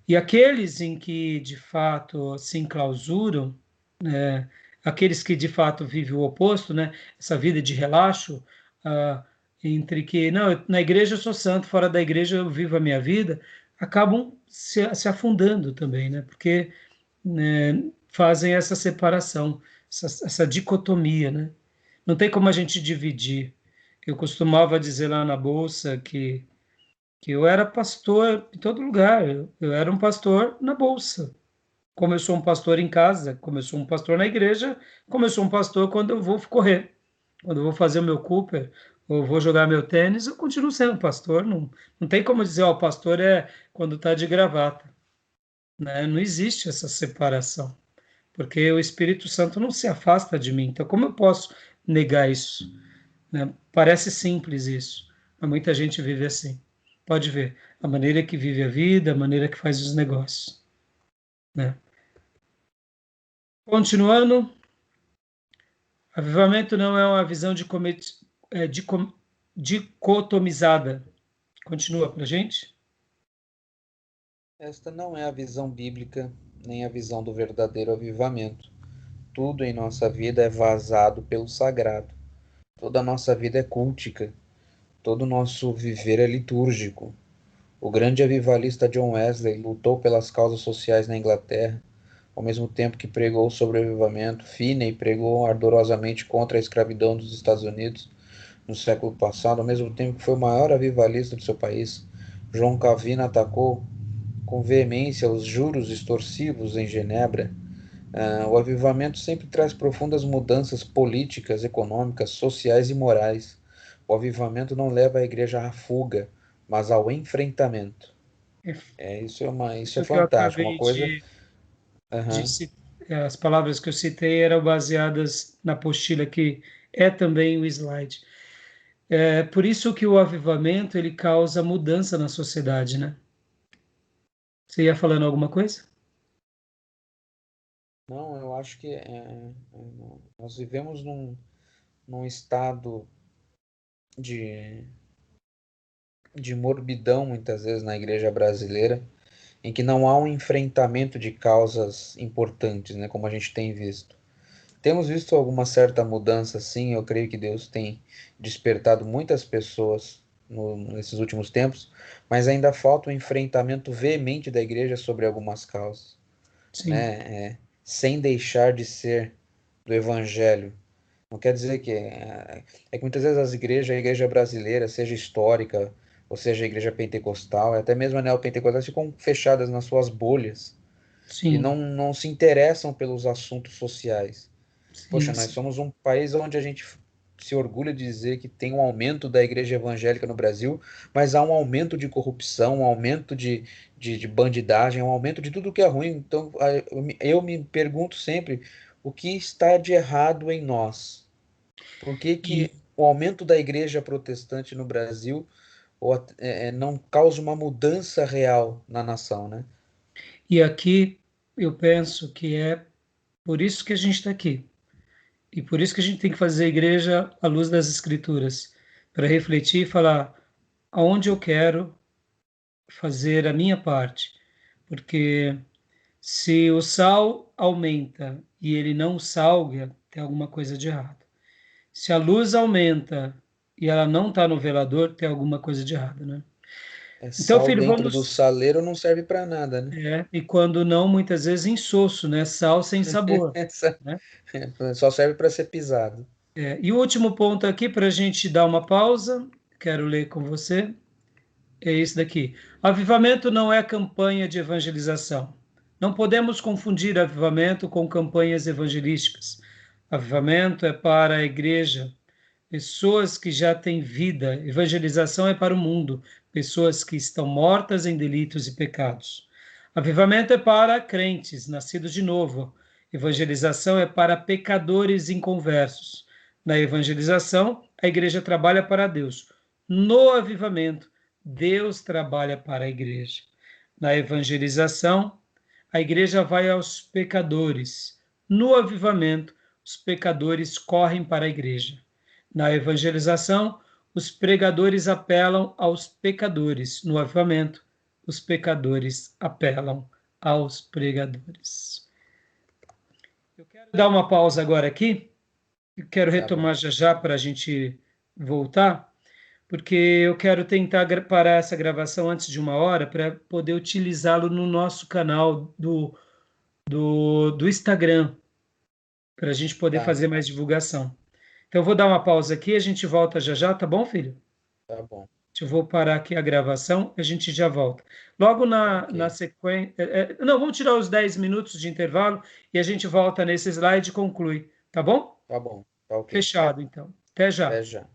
E aqueles em que de fato se enclausuram, né, aqueles que de fato vivem o oposto, né, essa vida de relaxo, ah, entre que, não, na igreja eu sou santo, fora da igreja eu vivo a minha vida, acabam se afundando também, né, porque né, fazem essa separação, essa dicotomia, né. Não tem como a gente dividir. Eu costumava dizer lá na bolsa que eu era pastor em todo lugar, eu era um pastor na bolsa. Como eu sou um pastor em casa, como eu sou um pastor na igreja, como eu sou um pastor quando eu vou correr, quando eu vou fazer o meu Cooper, ou vou jogar meu tênis, eu continuo sendo pastor. Não tem como dizer, o pastor é quando está de gravata, né? Não existe essa separação, porque o Espírito Santo não se afasta de mim. Então, como eu posso negar isso, né? Parece simples isso, mas muita gente vive assim. Pode ver a maneira que vive a vida, a maneira que faz os negócios, né? Continuando, avivamento não é uma visão dicotomizada. Continua para a gente. Esta não é a visão bíblica, nem a visão do verdadeiro avivamento. Tudo em nossa vida é vazado pelo sagrado. Toda a nossa vida é cultica. Todo o nosso viver é litúrgico. O grande avivalista John Wesley lutou pelas causas sociais na Inglaterra, ao mesmo tempo que pregou sobre o avivamento. Finney pregou ardorosamente contra a escravidão dos Estados Unidos no século passado, ao mesmo tempo que foi o maior avivalista do seu país. João Calvino atacou com veemência os juros extorsivos em Genebra. O avivamento sempre traz profundas mudanças políticas, econômicas, sociais e morais. O avivamento não leva a igreja à fuga, mas ao enfrentamento. É Isso é isso que eu fantástico, uma acabei coisa. de Aham. citar. As palavras que eu citei eram baseadas na apostila que é também o slide. É por isso que o avivamento ele causa mudança na sociedade, né? Você ia falando alguma coisa? Não, eu acho que nós vivemos num estado de, de morbidão, muitas vezes, na igreja brasileira, em que não há um enfrentamento de causas importantes, né, como a gente tem visto. Temos visto alguma certa mudança, sim. Eu creio que Deus tem despertado muitas pessoas nesses últimos tempos, mas ainda falta um enfrentamento veemente da igreja sobre algumas causas, Sim, né? Sem deixar de ser do evangelho. Não quer dizer que é que muitas vezes a igreja brasileira, seja histórica, ou seja a igreja pentecostal, até mesmo a neopentecostal, ficam fechadas nas suas bolhas e sim, não se interessam pelos assuntos sociais. Poxa, sim, nós sim. somos um país onde a gente se orgulha de dizer que tem um aumento da igreja evangélica no Brasil, mas há um aumento de corrupção, um aumento de bandidagem, um aumento de tudo que é ruim. Então, eu me pergunto sempre o que está de errado em nós. Por que E, que o aumento da igreja protestante no Brasil não causa uma mudança real na nação, né? e aqui eu penso que é por isso que a gente está aqui. E por isso que a gente tem que fazer a igreja à luz das Escrituras, para refletir e falar aonde eu quero fazer a minha parte. Porque se o sal aumenta e ele não salga, tem alguma coisa de errado. Se a luz aumenta e ela não está no velador, tem alguma coisa de errado, né? É Então, sal filho, dentro do vamos. saleiro não serve para nada, né? E quando não, muitas vezes insosso, né? Sal sem sabor, Essa, né? só serve para ser pisado. E o último ponto aqui, para a gente dar uma pausa, quero ler com você, é esse daqui. Avivamento não é campanha de evangelização. Não podemos confundir avivamento com campanhas evangelísticas. Avivamento é para a igreja, pessoas que já têm vida. Evangelização é para o mundo, pessoas que estão mortas em delitos e pecados. Avivamento é para crentes, nascidos de novo. Evangelização é para pecadores inconversos. Na evangelização, a igreja trabalha para Deus. No avivamento, Deus trabalha para a igreja. Na evangelização, a igreja vai aos pecadores. No avivamento, os pecadores correm para a igreja. Na evangelização, os pregadores apelam aos pecadores. No avivamento, os pecadores apelam aos pregadores. Eu quero dar uma pausa agora aqui. Eu quero Tá bom. retomar já já para a gente voltar, porque eu quero tentar parar essa gravação antes de uma hora para poder utilizá-lo no nosso canal do Instagram, para a gente poder Tá, fazer mais divulgação. Então, eu vou dar uma pausa aqui, a gente volta já já, tá bom, filho? tá bom. Eu vou parar aqui a gravação, a gente já volta. Logo na Ok. sequência. Não, vamos tirar os 10 minutos de intervalo e a gente volta nesse slide e conclui, tá bom? Tá bom. Tá ok. Fechado, então. Até já. Até já.